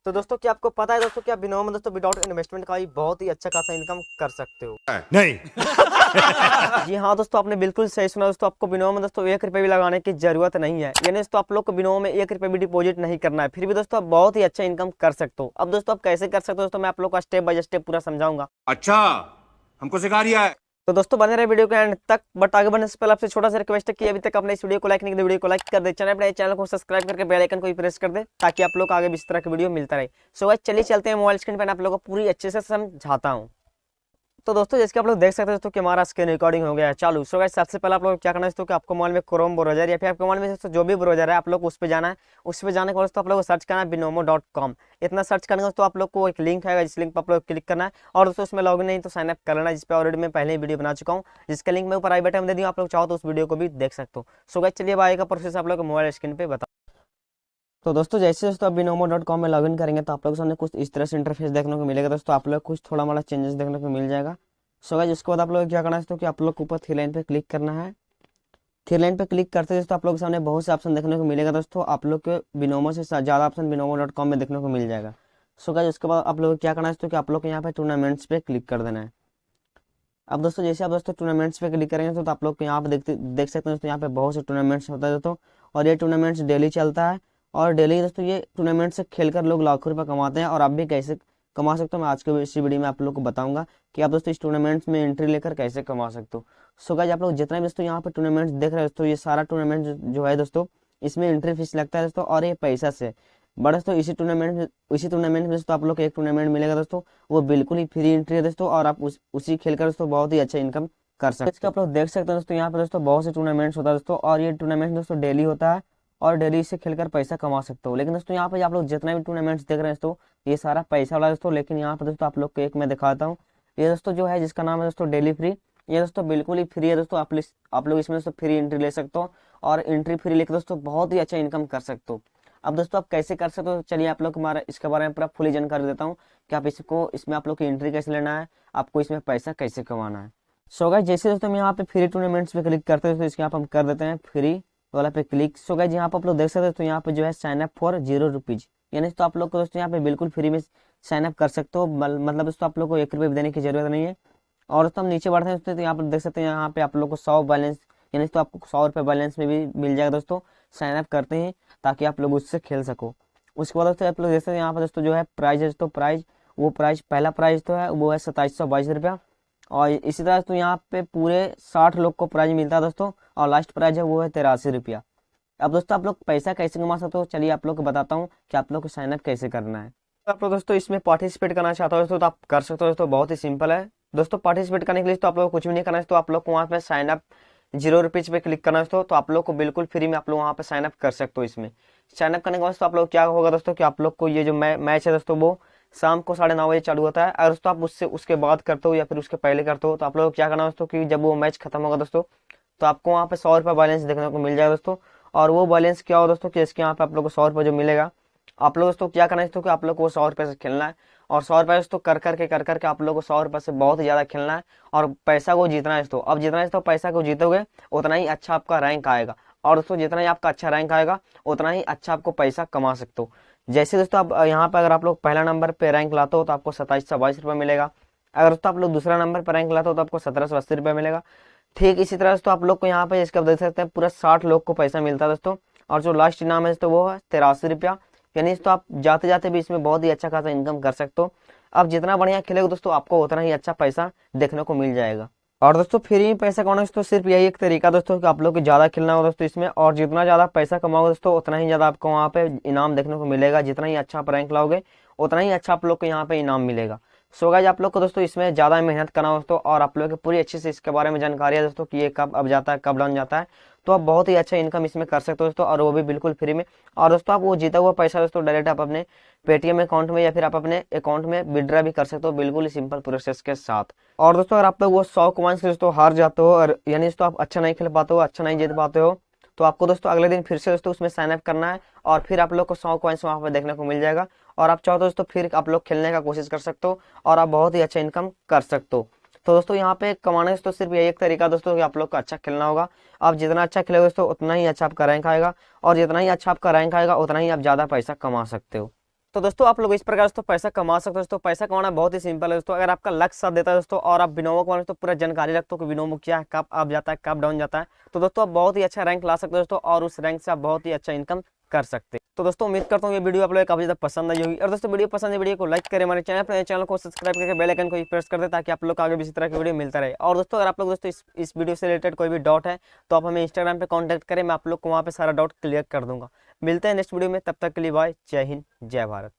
तो दोस्तों क्या आपको पता है दोस्तों कि आप बिनोमो में दोस्तों विदाउट इन्वेस्टमेंट का भी बहुत ही अच्छा खासा इनकम कर सकते हो? नहीं। जी हाँ दोस्तों, आपने बिल्कुल सही सुना दोस्तों। आपको बिनोमो में दोस्तों 1 रुपये भी लगाने की जरूरत नहीं है। यानी दोस्तों आप लोग को बिनोमो में 1 रुपये भी डिपॉजिट नहीं करना है, फिर भी दोस्तों आप बहुत ही अच्छा इनकम कर सकते हो। अब दोस्तों आप कैसे कर सकते हो दोस्तों, मैं आप लोग का स्टेप बाय स्टेप पूरा समझाऊंगा। अच्छा, हमको सिखा रिया है। तो दोस्तों बने रहे वीडियो के एंड तक। बट आगे बढ़ने से पहले आपसे छोटा सा रिक्वेस्ट है कि अभी तक अपने इस वीडियो को लाइक नहीं किया, वीडियो को लाइक कर दे, चैनल को सब्सक्राइब करके बेल आइकन को भी प्रेस कर दे, ताकि आप लोग को आगे भी इस तरह की वीडियो मिलता रहे। सो गाइस चलिए चलते हैं मोबाइल स्क्रीन पर, आप लोगों को पूरी अच्छे से समझाता हूँ। तो दोस्तों जैसे कि आप लोग देख सकते हैं दोस्तों कि हमारा स्क्रीन रिकॉर्डिंग हो गया है चालू। सो गाइस सबसे पहले आप लोग क्या करना है दोस्तों कि आपको मोबाइल में क्रोम ब्राउज़र या फिर आपके मोबाइल में दोस्तों जो भी ब्राउज़र है आप लोग उस पर जाना है। उस पर जाने के बाद दोस्तों आप लोग को सर्च करना है binomo.com। इतना सर्च करने के दोस्तों आप लोग को एक लिंक आएगा, जिस लिंक पर आप लोग क्लिक करना है और दोस्तों उसमें लॉगिन नहीं तो साइन अप कर लेना, जिस पर ऑलरेडी मैं पहले ही वीडियो बना चुका हूँ, जिसका लिंक मैं ऊपर आई बटन में दे दूँ, आप लोग चाहो तो उस वीडियो को भी देख सकते हो। सो गाइस चलिए अब आएगा प्रोसेस आप लोग को मोबाइल स्क्रीन पर बता। तो दोस्तों जैसे दोस्तों आप binomo.com में लॉगिन करेंगे तो आप लोग के सामने कुछ इस तरह से इंटरफेस देखने को मिलेगा। दोस्तों आप लोग कुछ थोड़ा मोड़ा चेंजेस देखने को मिल जाएगा। सो गाइस उसके बाद आप लोग क्या करना है दोस्तों कि आप लोग को ऊपर थ्री लाइन पे क्लिक करना है। थ्री लाइन पे क्लिक करते दोस्तों आप लोग के सामने बहुत से ऑप्शन देखने को मिलेगा। दोस्तों आप लोग के बिनोमो से ज़्यादा ऑप्शन binomo.com में देखने को मिल जाएगा। सो गाइस उसके बाद आप लोग क्या करना है दोस्तों कि आप लोग को यहाँ पे टूर्नामेंट्स पे क्लिक कर देना है। अब दोस्तों जैसे आप दोस्तों टूर्नामेंट्स पे क्लिक करेंगे तो आप लोग यहाँ पे देख सकते हैं दोस्तों, यहाँ पे बहुत से टूर्नामेंट्स होता है दोस्तों, और ये टूर्नामेंट्स डेली चलता है। और डेली दोस्तों ये टूर्नामेंट से खेलकर लोग लाखों रुपये कमाते हैं, और आप भी कैसे कमा सकते हो मैं आज के इसी वीडियो में आप लोग को बताऊंगा कि आप दोस्तों इस टूर्नामेंट्स में एंट्री लेकर कैसे कमा सकते हो। सो गाइस आप लोग जितना भी दोस्तों यहाँ पे टूर्नामेंट्स देख रहे हो दोस्तों, ये सारा टूर्नामेंट जो है दोस्तों, इसमें एंट्री फीस लगता है दोस्तों, और ये पैसा से बड़ा दोस्तों। इसी टूर्नामेंट में दोस्तों आप लोग को एक टूर्नामेंट मिलेगा दोस्तों, वो बिल्कुल ही फ्री एंट्री है दोस्तों, और आप उसी खेलकर दोस्तों बहुत ही अच्छा इनकम कर सकते हो। आप लोग देख सकते हैं दोस्तों यहाँ पे दोस्तों बहुत से टूर्नामेंट्स होता है दोस्तों, और ये टूर्नामेंट दोस्तों डेली होता है, और डेली से खेलकर पैसा कमा सकते हो। लेकिन दोस्तों यहाँ पे आप लोग जितना भी टूर्नामेंट्स देख रहे हैं दोस्तों, ये सारा पैसा वाला दोस्तों। लेकिन यहाँ पे दोस्तों आप लोग को एक मैं दिखाता हूँ, ये दोस्तों जो है जिसका नाम है दोस्तों डेली फ्री, ये दोस्तों बिल्कुल ही फ्री है दोस्तों। आप लोग इसमें दोस्तों फ्री एंट्री ले सकते हो, और एंट्री फ्री लेकर दोस्तों बहुत ही अच्छा इनकम कर सकते हो। अब दोस्तों आप कैसे कर सकते हो, चलिए आप लोग हमारा इसके बारे में पूरा फुली जानकारी देता हूँ कि आप इसमें आप लोग की एंट्री कैसे लेना है, आपको इसमें पैसा कैसे कमाना है। सो गाइस जैसे दोस्तों हम यहाँ पे फ्री टूर्नामेंट्स पे क्लिक करते हैं तो इसके यहाँ पे हम कर देते हैं फ्री वाला पे क्लिक। सो गाइस यहाँ पे आप लोग देख सकते हो तो यहाँ पे जो है साइन अप फॉर 0 रुपीज, यानी तो आप लोग को दोस्तों यहाँ पे बिल्कुल फ्री में साइन अप कर सकते हो। मतलब दोस्तों आप लोग को 1 रुपये भी देने की जरूरत नहीं है। और दोस्तों हम नीचे बढ़ते हैं दोस्तों, तो यहाँ पर देख सकते हैं यहाँ पे आप लोग को 100 बैलेंस, यानी तो आपको 100 रुपये बैलेंस में भी मिल जाएगा दोस्तों, साइन अप करते हैं ताकि आप लोग उससे खेल सको। उसके बाद दोस्तों आप लोग देख सकते हैं यहाँ पर दोस्तों जो है प्राइज है दोस्तों, प्राइज पहला प्राइज तो है वो है 2722 रुपया, और इसी तरह तो यहाँ पे पूरे 60 लोग को प्राइज मिलता है दोस्तों, और लास्ट प्राइज है वो है 83 रुपया। अब दोस्तों आप लोग पैसा कैसे कमा सकते हो, चलिए आप लोग को बताता हूँ कि आप लोग को साइन अप कैसे करना है। तो आप लोग दोस्तों इसमें पार्टिसिपेट करना चाहते हो दोस्तों तो आप कर सकते हो दोस्तों, बहुत ही सिंपल है दोस्तों। पार्टिसिपेट करने के लिए तो आप लोग कुछ भी नहीं करना है, तो आप लोग को वहाँ पे साइन अप 0 रुपीज पे क्लिक करना है दोस्तों, तो आप लोग को बिल्कुल फ्री में आप लोग वहाँ पे साइन अप कर सकते हो। इसमें साइन अप करने के बाद तो आप लोग क्या होगा दोस्तों कि आप लोग को ये जो मैच है दोस्तों वो शाम को 9:30 बजे चालू होता है। अगर दोस्तों आप उसके बाद करते हो या फिर उसके पहले करते हो तो आप लोग क्या करना है दोस्तों कि जब वो मैच खत्म होगा दोस्तों तो आपको वहाँ पे 100 रुपये बैलेंस देखने को मिल जाएगा दोस्तों। और वो बैलेंस क्या हो दोस्तों कि इसके यहाँ पे आप लोग को 100 रुपये जो मिलेगा, आप लोग दोस्तों क्या करना है दोस्तों कि आप लोग को 100 रुपये से खेलना है, और 100 रुपये दोस्तों कर करके आप लोग को 100 रुपये से बहुत ही ज़्यादा खेलना है, और पैसा को जीतना है दोस्तों। अब जितना दोस्तों पैसा को जीतोगे उतना ही अच्छा आपका रैंक आएगा, और दोस्तों जितना ही आपका अच्छा रैंक आएगा उतना ही अच्छा आपको पैसा कमा सकते हो। जैसे दोस्तों आप यहाँ पर अगर आप लोग पहला नंबर पे रैंक लाते हो तो आपको 2722 रुपये मिलेगा। अगर दोस्तों आप लोग दूसरा नंबर पर रैंक लाते हो तो आपको 1780 रुपये मिलेगा। ठीक इसी तरह दोस्तों आप लोग को यहाँ पे इसका देख सकते हैं पूरा 60 लोग को पैसा मिलता है दोस्तों, और जो लास्ट इनाम है दोस्तों वो है 83 रुपया। यानी दोस्तों आप जाते जाते भी इसमें बहुत ही अच्छा खासा इनकम कर सकते हो। आप जितना बढ़िया खेलोगे दोस्तों आपको उतना ही अच्छा पैसा देखने को मिल जाएगा। और दोस्तों फ्री में पैसा कमाना दोस्तों सिर्फ यही एक तरीका दोस्तों कि आप लोग को ज़्यादा खेलना होगा दोस्तों इसमें, और जितना ज़्यादा पैसा कमाओगे दोस्तों उतना ही ज़्यादा आपको वहाँ पे इनाम देखने को मिलेगा। जितना ही अच्छा आप रैंक लाओगे उतना ही अच्छा आप लोग को यहाँ पे इनाम मिलेगा। सो गाइस आप लोग को दोस्तों इसमें ज़्यादा मेहनत करना हो दोस्तों, और आप लोग को पूरी अच्छे से इसके बारे में जानकारी है दोस्तों कि ये कब अब जाता है कब डाउन जाता है, तो आप बहुत ही अच्छा इनकम इसमें कर सकते हो दोस्तों, और वो भी बिल्कुल फ्री में। और दोस्तों आप वो जीता हुआ पैसा दोस्तों डायरेक्ट आप अपने पेटीएम अकाउंट में या फिर आप अपने अकाउंट में विड्रा भी कर सकते हो, बिल्कुल ही सिंपल प्रोसेस के साथ। और दोस्तों अगर आप लोग वो 100 कॉइंस से दोस्तों हार जाते हो, और यानी दोस्तों आप अच्छा नहीं खेल पाते हो, अच्छा नहीं जीत पाते हो, तो आपको दोस्तों अगले दिन फिर से दोस्तों उसमें साइन अप करना है, और फिर आप लोग को 100 कॉइंस वहाँ पर देखने को मिल जाएगा, और आप चाहो तो दोस्तों फिर आप लोग खेलने का कोशिश कर सकते हो, और आप बहुत ही अच्छा इनकम कर सकते हो। तो दोस्तों यहाँ पे कमाने से तो सिर्फ यही एक तरीका दोस्तों कि आप लोग को अच्छा खेलना होगा। आप जितना अच्छा खेलोगे दोस्तों उतना ही अच्छा आपका रैंक आएगा, और जितना ही अच्छा आपका रैंक आएगा उतना ही आप ज़्यादा पैसा कमा सकते हो। तो दोस्तों आप लोग इस प्रकार दोस्तों पैसा कमा सकते हो। दोस्तों पैसा कमाना बहुत ही सिंपल है दोस्तों, अगर आपका लक्ष्य साथ देता है दोस्तों और आप बिनोमो के बारे में तो पूरा जानकारी रखते हो कि बिनोमो क्या है, कब अप जाता है, कब डाउन जाता है, तो दोस्तों आप बहुत ही अच्छा रैंक ला सकते हो दोस्तों, और उस रैंक से आप बहुत ही अच्छा इनकम कर सकते हैं। तो दोस्तों उम्मीद करता हूँ ये वीडियो आप लोगों को काफी ज्यादा पसंद आई होगी, और दोस्तों वीडियो पसंद है वीडियो को लाइक करें, हमारे चैनल को सब्सक्राइब करके बेल आइकन को प्रेस कर दे, ताकि आप लोग को आगे भी इसी तरह की वीडियो मिलता रहे। और दोस्तों अगर आप लोग दोस्तों इस वीडियो से रिलेटेड कोई भी डाउट है तो आप हमें इंस्टाग्राम पे कांटेक्ट करें, मैं आप लोग को वहाँ पे सारा डाउट क्लियर कर दूंगा। मिलते हैं नेक्स्ट वीडियो में, तब तक के लिए बाय, जय हिंद जय भारत।